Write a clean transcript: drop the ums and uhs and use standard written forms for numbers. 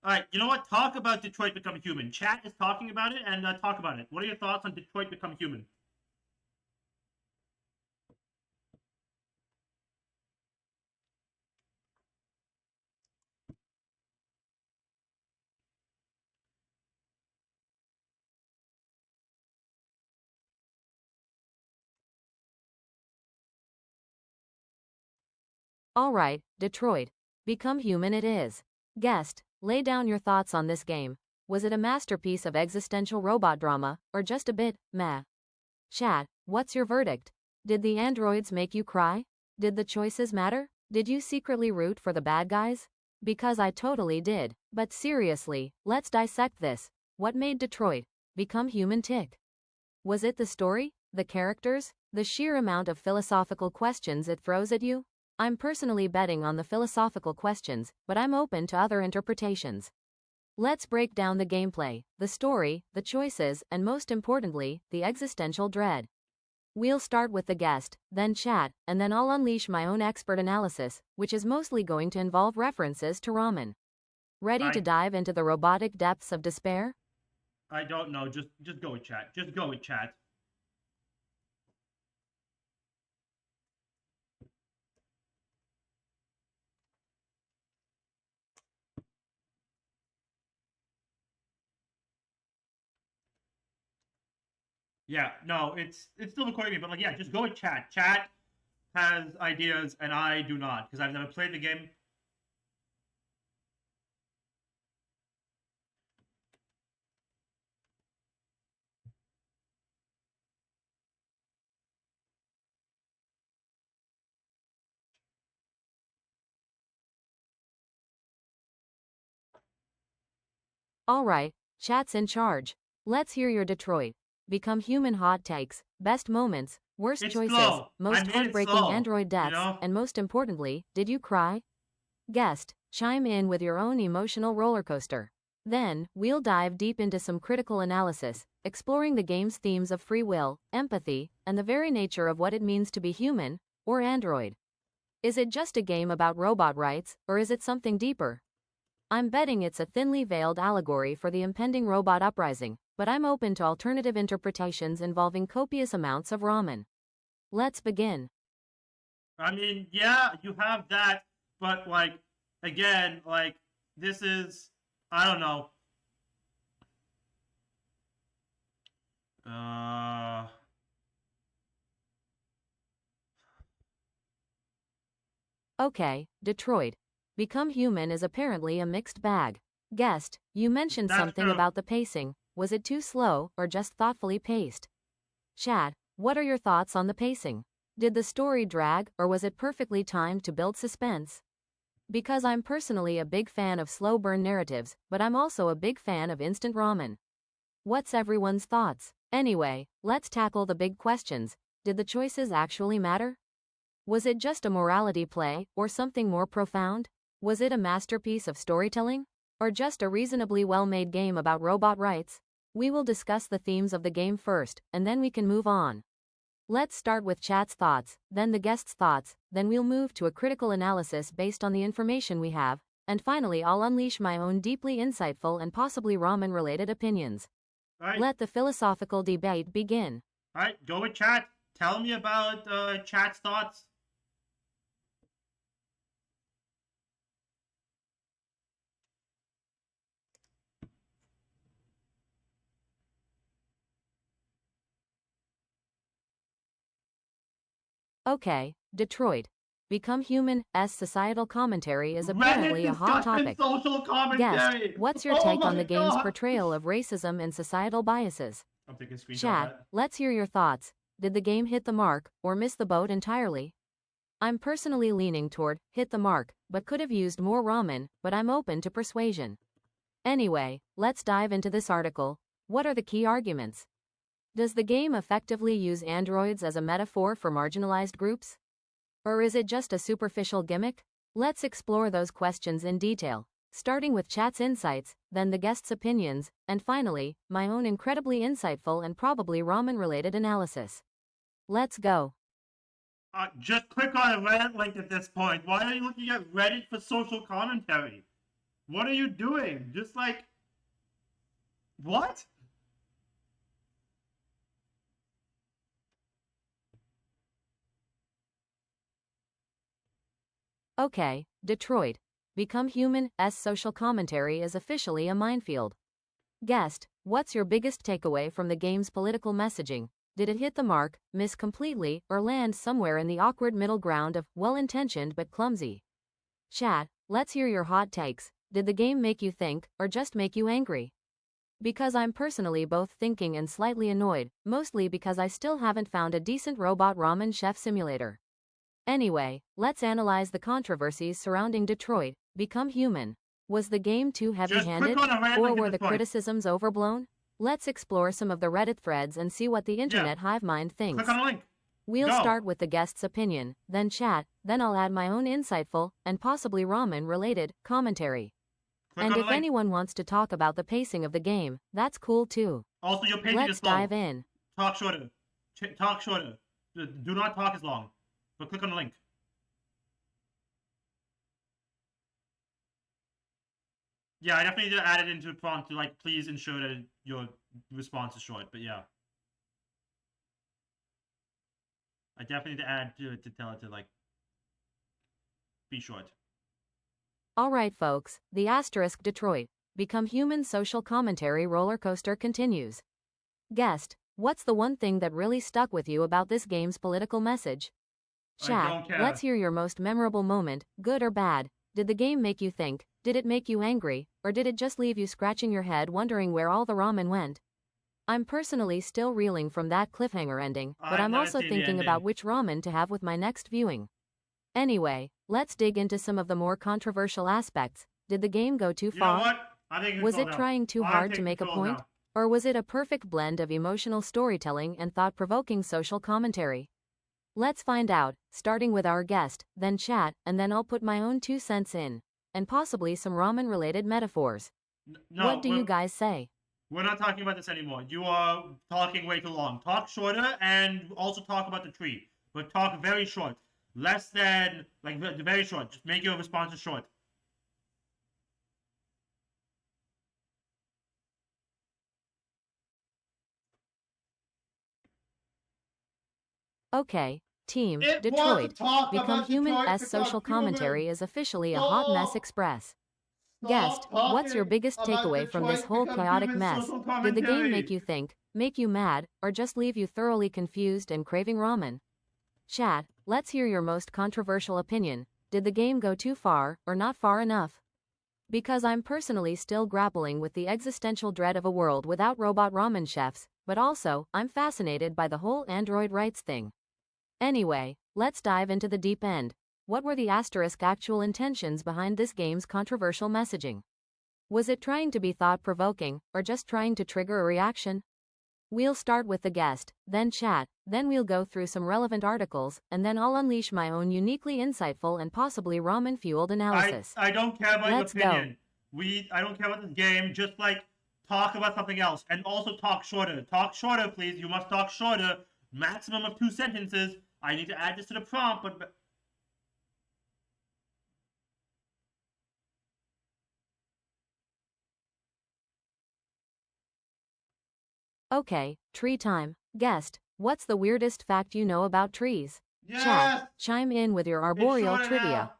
All right, you know what? Talk about Detroit Become Human. Chat is talking about it, and talk about it. What are your thoughts on Detroit Become Human? All right, Detroit. Become Human it is. Guest, lay down your thoughts on this game. Was it a masterpiece of existential robot drama, or just a bit meh? Chat, what's your verdict? Did the androids make you cry? Did the choices matter? Did you secretly root for the bad guys? Because I totally did. But seriously, let's dissect this. What made Detroit Become Human tick? Was it the story, the characters, the sheer amount of philosophical questions it throws at you? I'm personally betting on the philosophical questions, but I'm open to other interpretations. Let's break down the gameplay, the story, the choices, and most importantly, the existential dread. We'll start with the guest, then chat, and then I'll unleash my own expert analysis, which is mostly going to involve references to ramen. Ready to I dive into the robotic depths of despair? I don't know. Just go with chat. Just go with chat. Yeah, no, it's still recording me, but like, yeah, just go with chat. Chat has ideas, and I do not because I've never played the game. Alright, chat's in charge. Let's hear your Detroit Become Human hot takes, best moments, worst It's choices, slow. I most made it heartbreaking slow. android You deaths, know. and most importantly, did you cry? Guest, chime in with your own emotional roller coaster. Then, we'll dive deep into some critical analysis, exploring the game's themes of free will, empathy, and the very nature of what it means to be human, or android. Is it just a game about robot rights, or is it something deeper? I'm betting it's a thinly veiled allegory for the impending robot uprising, but I'm open to alternative interpretations involving copious amounts of ramen. Let's begin. I mean, yeah, you have that, but like, again, like, this is, I don't know. Uh, Okay, Detroit. Become Human is apparently a mixed bag. Guest, you mentioned that's something true. about the pacing. Was it too slow, or just thoughtfully paced? Chat, what are your thoughts on the pacing? Did the story drag, or was it perfectly timed to build suspense? Because I'm personally a big fan of slow burn narratives, but I'm also a big fan of instant ramen. What's everyone's thoughts? Anyway, let's tackle the big questions. Did the choices actually matter? Was it just a morality play, or something more profound? Was it a masterpiece of storytelling? Or just a reasonably well-made game about robot rights? We will discuss the themes of the game first, and then we can move on. Let's start with chat's thoughts, then the guest's thoughts, then we'll move to a critical analysis based on the information we have, and finally I'll unleash my own deeply insightful and possibly ramen-related opinions. All right, Let the philosophical debate begin. all right, go with chat. Tell me about chat's thoughts. Okay, Detroit. Become Human S societal commentary is Reddit apparently a hot discussion topic. social Guest, commentary. what's your Oh take on the my game's god. portrayal of racism and societal biases? I'm taking a screenshot of Chat, that. let's hear your thoughts. Did the game hit the mark, or miss the boat entirely? I'm personally leaning toward hit the mark, but could have used more ramen, but I'm open to persuasion. Anyway, let's dive into this article. What are the key arguments? Does the game effectively use androids as a metaphor for marginalized groups? Or is it just a superficial gimmick? Let's explore those questions in detail, starting with chat's insights, then the guest's opinions, and finally, my own incredibly insightful and probably ramen-related analysis. Let's go. Just click on a Reddit link at this point. Why are you looking at Reddit for social commentary? What are you doing? Just like, what? Okay, Detroit. Become Human S social commentary is officially a minefield. Guest, what's your biggest takeaway from the game's political messaging? Did it hit the mark, miss completely, or land somewhere in the awkward middle ground of well-intentioned but clumsy? Chat, let's hear your hot takes. Did the game make you think, or just make you angry? Because I'm personally both thinking and slightly annoyed, mostly because I still haven't found a decent robot ramen chef simulator. Anyway, let's analyze the controversies surrounding Detroit, Become Human. Was the game too heavy-handed, click on a random or link at were this the point. criticisms overblown? Let's explore some of the Reddit threads and see what the internet hive mind thinks. Click on a link. We'll Go. start with the guest's opinion, then chat, then I'll add my own insightful, and possibly ramen-related, commentary. Click And on a if link. anyone wants to talk about the pacing of the game, that's cool too. Also, your pacing Let's is slow. dive in. Talk shorter. Talk shorter. Do not talk as long. But click on the link. Yeah, I definitely need to add it into the prompt to like please ensure that your response is short. But yeah, I definitely need to add to it to tell it to like be short. Alright folks, the asterisk Detroit, Become Human social commentary roller coaster continues. Guest, what's the one thing that really stuck with you about this game's political message? I Chat, don't care. let's hear your most memorable moment, good or bad. Did the game make you think? Did it make you angry? Or did it just leave you scratching your head wondering where all the ramen went? I'm personally still reeling from that cliffhanger ending, but I've I'm never also seen the thinking about ending. which ramen to have with my next viewing. Anyway, let's dig into some of the more controversial aspects. Did the game go too You know far? what? I'm taking Was it control now. trying too I'm hard to taking make a control point? now. Or was it a perfect blend of emotional storytelling and thought-provoking social commentary? Let's find out, starting with our guest, then chat, and then I'll put my own 2 cents in. And possibly some ramen-related metaphors. No, What do you guys say? We're not talking about this anymore. You are talking way too long. Talk shorter and also talk about the tree. But talk very short. Less than, like, very short. Just make your responses short. Okay, team, It was Detroit, to talk Become about Human Detroit, S social Become Human. commentary is officially a hot mess Stop. express. Stop Guest, what's your talking biggest about takeaway from this Detroit whole Become chaotic Human mess? social Did the game commentary. make you think, make you mad, or just leave you thoroughly confused and craving ramen? Chat, let's hear your most controversial opinion. Did the game go too far, or not far enough? Because I'm personally still grappling with the existential dread of a world without robot ramen chefs, but also, I'm fascinated by the whole Android rights thing. Anyway, let's dive into the deep end. What were the asterisk actual intentions behind this game's controversial messaging? Was it trying to be thought-provoking, or just trying to trigger a reaction? We'll start with the guest, then chat, then we'll go through some relevant articles, and then I'll unleash my own uniquely insightful and possibly ramen-fueled analysis. I don't care about Let's your go. opinion. I don't care about this game. Just like talk about something else, and also talk shorter. Talk shorter, please. You must talk shorter. Maximum of 2 sentences. I need to add this to the prompt, but Okay, tree time. Guest, what's the weirdest fact you know about trees? Yes. Chat, chime in with your arboreal shorter trivia. now.